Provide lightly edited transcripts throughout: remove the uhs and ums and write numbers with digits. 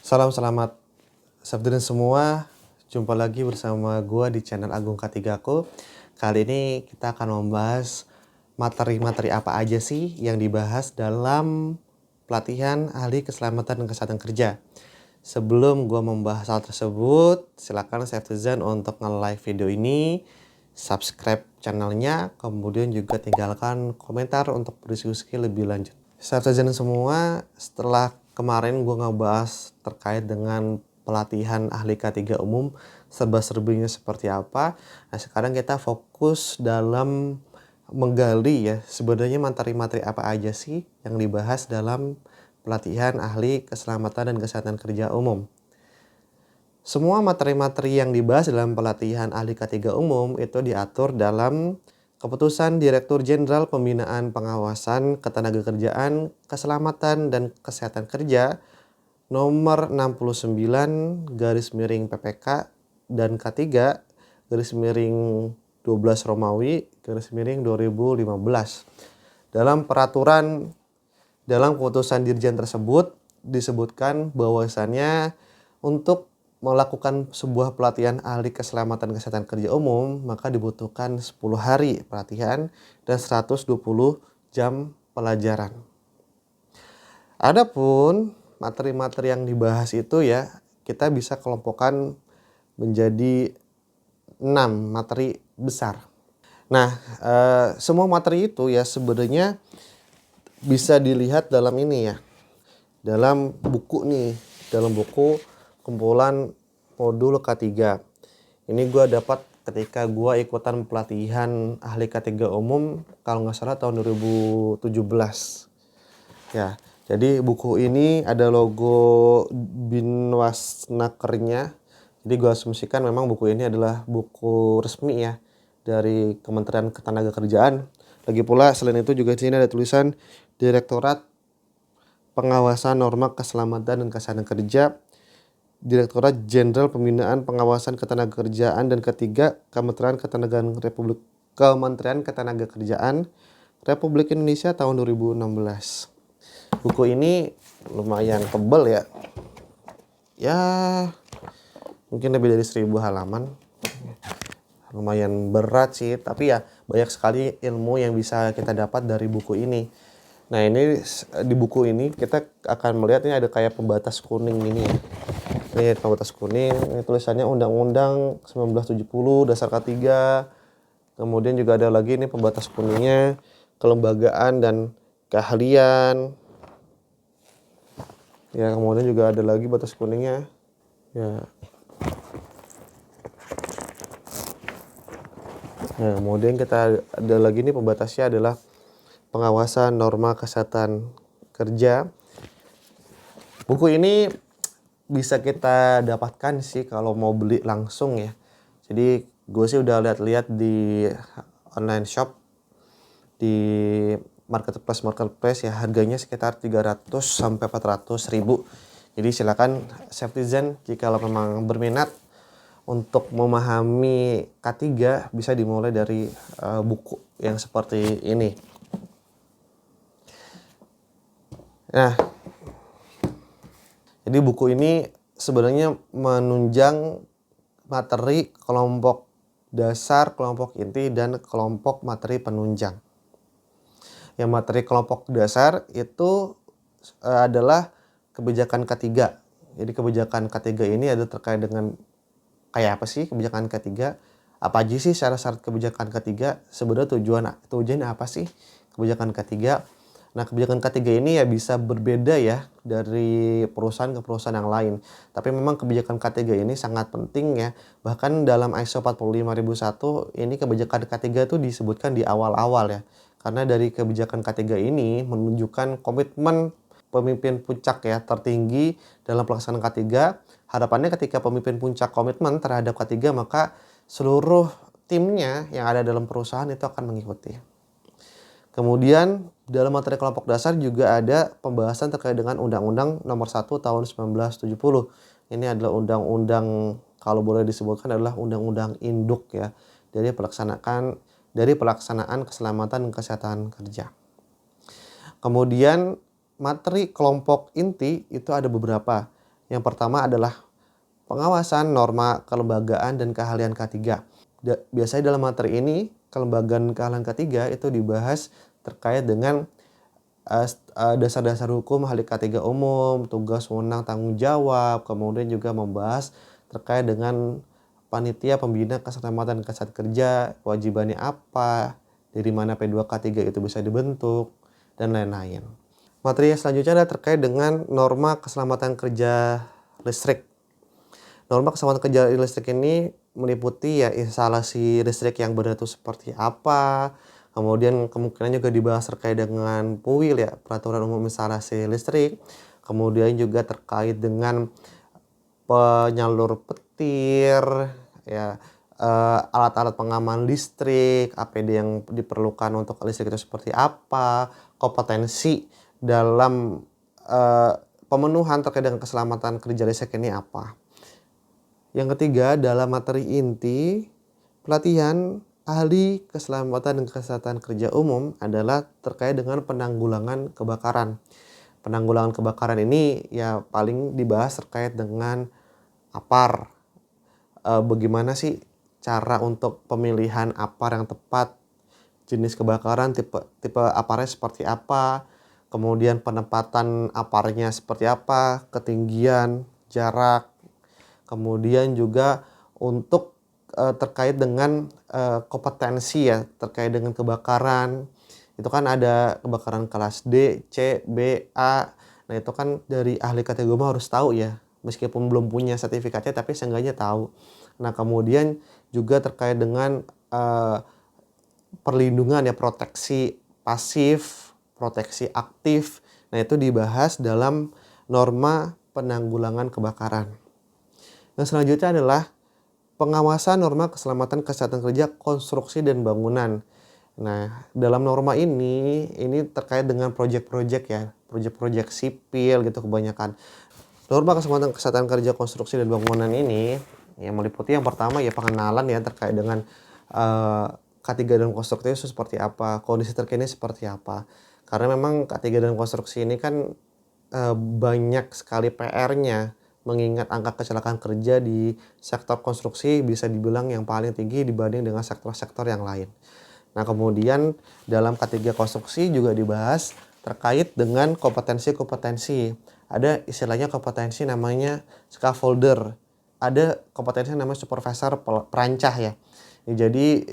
Selamat Sabtu semua. Jumpa lagi bersama gua di channel Agung K3ko. Kali ini kita akan membahas materi-materi apa aja sih yang dibahas dalam pelatihan ahli keselamatan dan kesehatan kerja. Sebelum gua membahas hal tersebut, silakan Safetyzen untuk nge-like video ini, subscribe channelnya, kemudian juga tinggalkan komentar untuk berdiskusi lebih lanjut. Safetyzen semua, setelah kemarin gue ngebahas terkait dengan pelatihan ahli K3 umum, serba-serbinya seperti apa. Nah, sekarang kita fokus dalam menggali ya, sebenarnya materi-materi apa aja sih yang dibahas dalam pelatihan ahli keselamatan dan kesehatan kerja umum. Semua materi-materi yang dibahas dalam pelatihan ahli K3 umum itu diatur dalam Keputusan Direktur Jenderal Pembinaan Pengawasan Ketenagakerjaan, Keselamatan dan Kesehatan Kerja nomor 69/PPK dan K3 /12 Romawi /2015. Dalam keputusan Dirjen tersebut disebutkan bahwasannya untuk melakukan sebuah pelatihan ahli keselamatan kesehatan kerja umum, maka dibutuhkan 10 hari pelatihan dan 120 jam pelajaran. Adapun materi-materi yang dibahas itu ya, kita bisa kelompokkan menjadi 6 materi besar. Nah, semua materi itu ya sebenarnya bisa dilihat dalam ini ya, dalam buku nih, dalam buku kumpulan modul K3. Ini gue dapat ketika gue ikutan pelatihan ahli K3 umum kalau nggak salah tahun 2017. Ya, jadi buku ini ada logo Binwasnakernya. Jadi gue asumsikan memang buku ini adalah buku resmi ya dari Kementerian Ketenagakerjaan. Lagi pula selain itu juga di sini ada tulisan Direktorat Pengawasan Norma Keselamatan dan Kesehatan Kerja, Direktorat Jenderal Pembinaan Pengawasan Ketenagakerjaan, dan ketiga Kementerian Ketenagakerjaan Republik Indonesia tahun 2016. Buku ini lumayan tebal ya. Ya, mungkin lebih dari 1000 halaman. Lumayan berat sih, tapi ya banyak sekali ilmu yang bisa kita dapat dari buku ini. Nah, ini di buku ini kita akan melihat ini ada kayak pembatas kuning ini ya. Ini pembatas kuning, ini tulisannya Undang-Undang 1970 Dasar K3. Kemudian juga ada lagi ini pembatas kuningnya, kelembagaan dan keahlian. Ya, kemudian juga ada lagi batas kuningnya. Ya. Nah, kemudian kita ada lagi nih pembatasnya adalah pengawasan norma kesehatan kerja. Buku ini bisa kita dapatkan sih kalau mau beli langsung ya. Jadi gue sih udah lihat-lihat di online shop, di marketplace ya, harganya sekitar 300 sampai 400 ribu. Jadi silakan Safetyzen jika memang berminat untuk memahami K3 bisa dimulai dari buku yang seperti ini. Nah, jadi buku ini sebenarnya menunjang materi kelompok dasar, kelompok inti, dan kelompok materi penunjang. Yang materi kelompok dasar itu adalah kebijakan K3. Jadi kebijakan K3 ini ada terkait dengan kayak apa sih kebijakan K3? Apa aja sih syarat-syarat kebijakan K3? Sebenarnya tujuannya apa sih kebijakan K3? Nah, kebijakan K3 ini ya bisa berbeda ya dari perusahaan ke perusahaan yang lain. Tapi memang kebijakan K3 ini sangat penting ya. Bahkan dalam ISO 45001 ini kebijakan K3 itu disebutkan di awal-awal ya. Karena dari kebijakan K3 ini menunjukkan komitmen pemimpin puncak ya tertinggi dalam pelaksanaan K3. Harapannya ketika pemimpin puncak komitmen terhadap K3, maka seluruh timnya yang ada dalam perusahaan itu akan mengikuti. Kemudian dalam materi kelompok dasar juga ada pembahasan terkait dengan Undang-Undang Nomor 1 Tahun 1970. Ini adalah undang-undang, kalau boleh disebutkan adalah undang-undang induk ya dari pelaksanaan keselamatan dan kesehatan kerja. Kemudian materi kelompok inti itu ada beberapa. Yang pertama adalah pengawasan norma kelembagaan dan keahlian K3. Biasanya dalam materi ini, kelembagaan keahlian K3 itu dibahas terkait dengan dasar-dasar hukum ahli K3 umum, tugas, wewenang, tanggung jawab, kemudian juga membahas terkait dengan panitia pembina keselamatan kesehatan kerja, kewajibannya apa, dari mana P2K3 itu bisa dibentuk, dan lain-lain. Materi yang selanjutnya adalah terkait dengan norma keselamatan kerja listrik. Norma keselamatan kerja listrik ini meliputi ya instalasi listrik yang benar itu seperti apa, kemudian kemungkinan juga dibahas terkait dengan PUIL ya, Peraturan Umum Instalasi Listrik, kemudian juga terkait dengan penyalur petir, ya, alat-alat pengaman listrik, APD yang diperlukan untuk listrik itu seperti apa, kompetensi dalam pemenuhan terkait dengan keselamatan kerja listrik ini apa. Yang ketiga, dalam materi inti, pelatihan ahli keselamatan dan kesehatan kerja umum adalah terkait dengan penanggulangan kebakaran. Penanggulangan kebakaran ini ya paling dibahas terkait dengan APAR. Bagaimana sih cara untuk pemilihan APAR yang tepat, jenis kebakaran, tipe APARnya seperti apa, kemudian penempatan APARnya seperti apa, ketinggian, jarak, kemudian juga untuk terkait dengan kompetensi ya, terkait dengan kebakaran. Itu kan ada kebakaran kelas D, C, B, A. Nah itu kan dari ahli kategori harus tahu ya. Meskipun belum punya sertifikatnya tapi seenggaknya tahu. Nah kemudian juga terkait dengan perlindungan ya, proteksi pasif, proteksi aktif. Nah itu dibahas dalam norma penanggulangan kebakaran. Yang selanjutnya adalah pengawasan norma keselamatan kesehatan kerja konstruksi dan bangunan. Nah, dalam norma ini terkait dengan proyek-proyek ya, proyek-proyek sipil gitu kebanyakan. Norma keselamatan kesehatan kerja konstruksi dan bangunan ini yang meliputi yang pertama ya pengenalan ya terkait dengan K3 dan konstruksi itu seperti apa, kondisi terkini seperti apa. Karena memang K3 dan konstruksi ini kan banyak sekali PR-nya, mengingat angka kecelakaan kerja di sektor konstruksi bisa dibilang yang paling tinggi dibanding dengan sektor-sektor yang lain. Nah kemudian dalam K3 konstruksi juga dibahas terkait dengan kompetensi-kompetensi. Ada istilahnya kompetensi namanya scaffolder, ada kompetensi namanya supervisor perancah ya. Jadi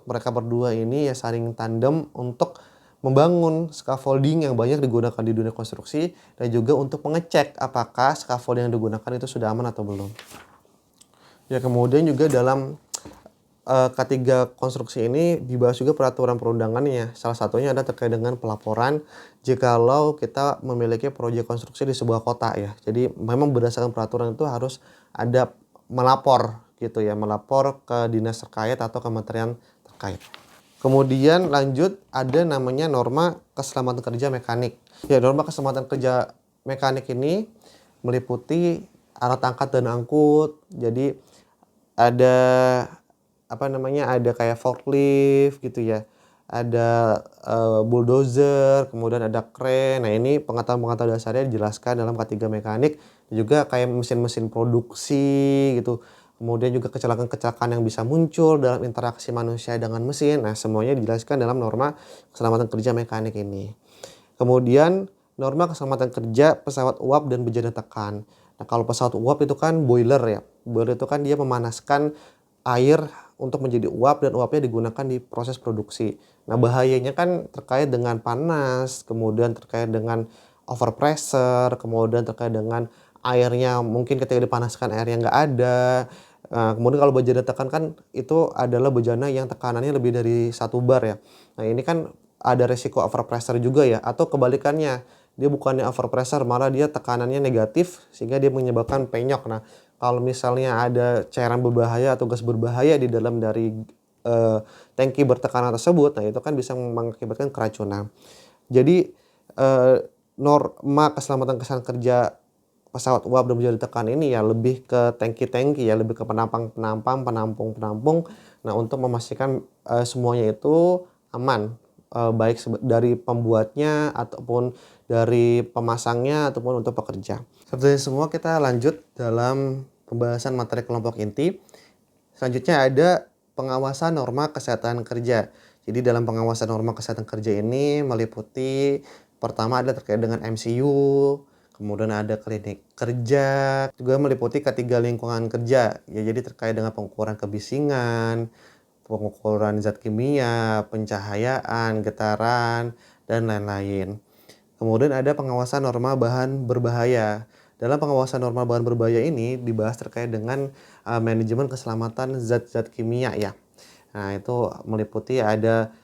mereka berdua ini ya saling tandem untuk membangun scaffolding yang banyak digunakan di dunia konstruksi dan juga untuk mengecek apakah scaffolding yang digunakan itu sudah aman atau belum. Ya kemudian juga dalam K3 konstruksi ini dibahas juga peraturan perundangannya. Salah satunya ada terkait dengan pelaporan jikalau kita memiliki proyek konstruksi di sebuah kota ya. Jadi memang berdasarkan peraturan itu harus ada melapor gitu ya, melapor ke dinas terkait atau kementerian terkait. Kemudian lanjut ada namanya norma keselamatan kerja mekanik. Ya, norma keselamatan kerja mekanik ini meliputi alat angkat dan angkut. Jadi ada ada kayak forklift gitu ya. Ada bulldozer, kemudian ada crane. Nah, ini pengetahuan-pengetahuan dasarnya dijelaskan dalam K3 mekanik. Juga kayak mesin-mesin produksi gitu. Kemudian juga kecelakaan-kecelakaan yang bisa muncul dalam interaksi manusia dengan mesin. Nah, semuanya dijelaskan dalam norma keselamatan kerja mekanik ini. Kemudian norma keselamatan kerja pesawat uap dan bejana tekan. Nah, kalau pesawat uap itu kan boiler ya. Boiler itu kan dia memanaskan air untuk menjadi uap dan uapnya digunakan di proses produksi. Nah, bahayanya kan terkait dengan panas, kemudian terkait dengan overpressure, kemudian terkait dengan airnya mungkin ketika dipanaskan airnya nggak ada. Kemudian kalau bejana tekan kan itu adalah bejana yang tekanannya lebih dari 1 bar ya. Nah ini kan ada resiko overpressure juga ya, atau kebalikannya dia bukannya overpressure malah dia tekanannya negatif sehingga dia menyebabkan penyok. Nah kalau misalnya ada cairan berbahaya atau gas berbahaya di dalam dari tangki bertekanan tersebut, nah itu kan bisa mengakibatkan keracunan. Jadi norma keselamatan kesehatan kerja pesawat uap dan bejana tekan ini ya lebih ke tangki-tangki ya, lebih ke penampang-penampang, penampung-penampung. Nah untuk memastikan semuanya itu aman baik dari pembuatnya ataupun dari pemasangnya ataupun untuk pekerja. Seperti semua kita lanjut dalam pembahasan materi kelompok inti. Selanjutnya ada pengawasan norma kesehatan kerja. Jadi dalam pengawasan norma kesehatan kerja ini meliputi pertama ada terkait dengan MCU, kemudian ada klinik kerja, juga meliputi ketiga lingkungan kerja. Ya, jadi terkait dengan pengukuran kebisingan, pengukuran zat kimia, pencahayaan, getaran, dan lain-lain. Kemudian ada pengawasan norma bahan berbahaya. Dalam pengawasan norma bahan berbahaya ini dibahas terkait dengan manajemen keselamatan zat-zat kimia ya. Nah, itu meliputi ada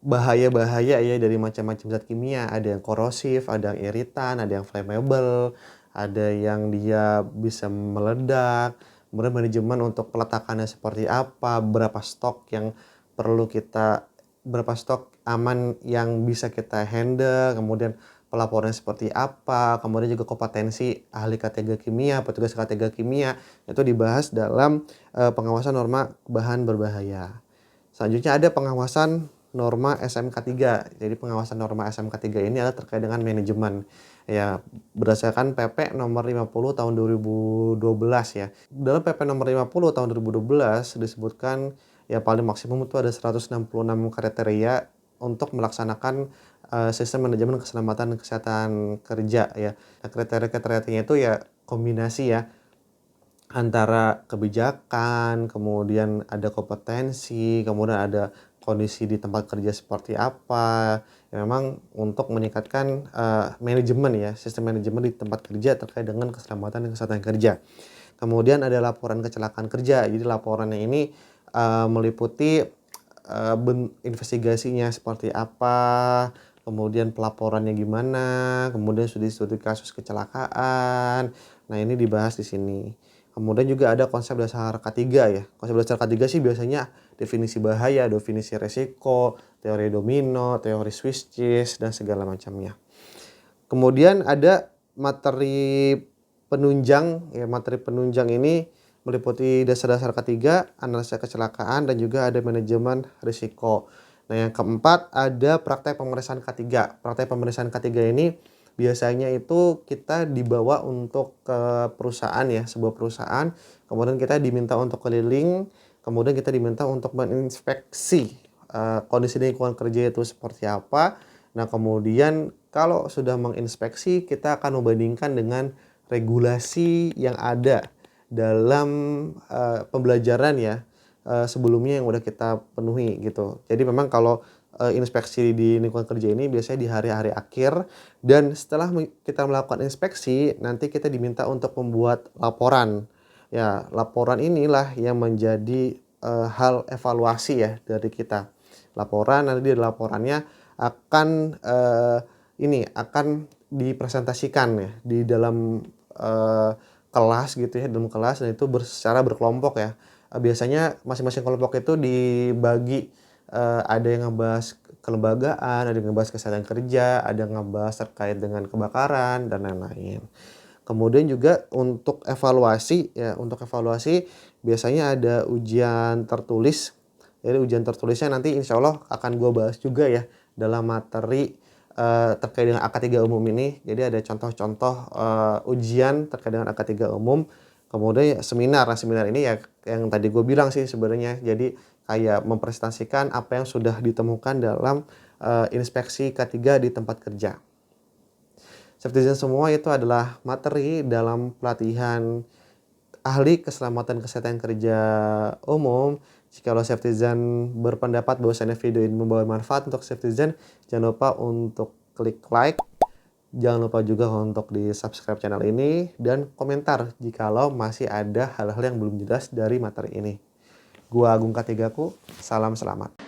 bahaya-bahaya ya dari macam-macam zat kimia. Ada yang korosif, ada yang iritan, ada yang flammable, ada yang dia bisa meledak. Kemudian manajemen untuk peletakannya seperti apa, berapa stok aman yang bisa kita handle, kemudian pelaporannya seperti apa, kemudian juga kompetensi ahli K3 kimia, petugas K3 kimia, itu dibahas dalam pengawasan norma bahan berbahaya. Selanjutnya ada pengawasan norma SMK3. Jadi pengawasan norma SMK3 ini adalah terkait dengan manajemen. Ya, berdasarkan PP nomor 50 tahun 2012 ya. Dalam PP nomor 50 tahun 2012 disebutkan ya paling maksimum itu ada 166 kriteria untuk melaksanakan sistem manajemen keselamatan dan kesehatan kerja ya. Nah, kriteria-kriterianya itu ya kombinasi ya antara kebijakan, kemudian ada kompetensi, kemudian ada kondisi di tempat kerja seperti apa. Ya, memang untuk meningkatkan manajemen ya, sistem manajemen di tempat kerja terkait dengan keselamatan dan kesehatan kerja. Kemudian ada laporan kecelakaan kerja. Jadi laporannya ini meliputi investigasinya seperti apa, kemudian pelaporannya gimana, kemudian studi-studi kasus kecelakaan. Nah, ini dibahas di sini. Kemudian juga ada konsep dasar K3 ya. Konsep dasar K3 sih biasanya definisi bahaya, definisi resiko, teori domino, teori Swiss cheese, dan segala macamnya. Kemudian ada materi penunjang. Ya, materi penunjang ini meliputi dasar-dasar K3, analisa kecelakaan, dan juga ada manajemen risiko. Nah, yang keempat ada praktek pemeriksaan K3. Praktek pemeriksaan K3 ini biasanya itu kita dibawa untuk ke perusahaan ya, sebuah perusahaan. Kemudian kita diminta untuk keliling, kemudian kita diminta untuk menginspeksi kondisi lingkungan kerja itu seperti apa. Nah, kemudian kalau sudah menginspeksi, kita akan membandingkan dengan regulasi yang ada dalam pembelajaran ya sebelumnya yang udah kita penuhi gitu. Jadi memang kalau inspeksi di lingkungan kerja ini biasanya di hari-hari akhir, dan setelah kita melakukan inspeksi nanti kita diminta untuk membuat laporan. Ya, laporan inilah yang menjadi hal evaluasi ya dari kita. Laporan nanti di laporannya akan akan dipresentasikan ya di dalam kelas gitu ya, dalam kelas, dan itu secara berkelompok ya. Biasanya masing-masing kelompok itu dibagi, ada yang ngebahas kelembagaan, ada yang ngebahas kesehatan kerja, ada yang ngebahas terkait dengan kebakaran, dan lain-lain. Kemudian juga untuk evaluasi ya, untuk evaluasi biasanya ada ujian tertulis. Jadi ujian tertulisnya nanti insya Allah akan gue bahas juga ya dalam materi terkait dengan AK3 umum ini. Jadi ada contoh-contoh ujian terkait dengan AK3 umum. Kemudian seminar. Nah, seminar ini ya yang tadi gue bilang sih sebenarnya. Jadi kayak mempresentasikan apa yang sudah ditemukan dalam inspeksi K3 di tempat kerja. Citizen semua itu adalah materi dalam pelatihan ahli keselamatan kesehatan kerja umum. Jikalau Citizen berpendapat bahwasannya video ini membawa manfaat untuk Citizen, jangan lupa untuk klik like, jangan lupa juga untuk di subscribe channel ini, dan komentar jikalau masih ada hal-hal yang belum jelas dari materi ini. Gua Agung K3ku, salam selamat.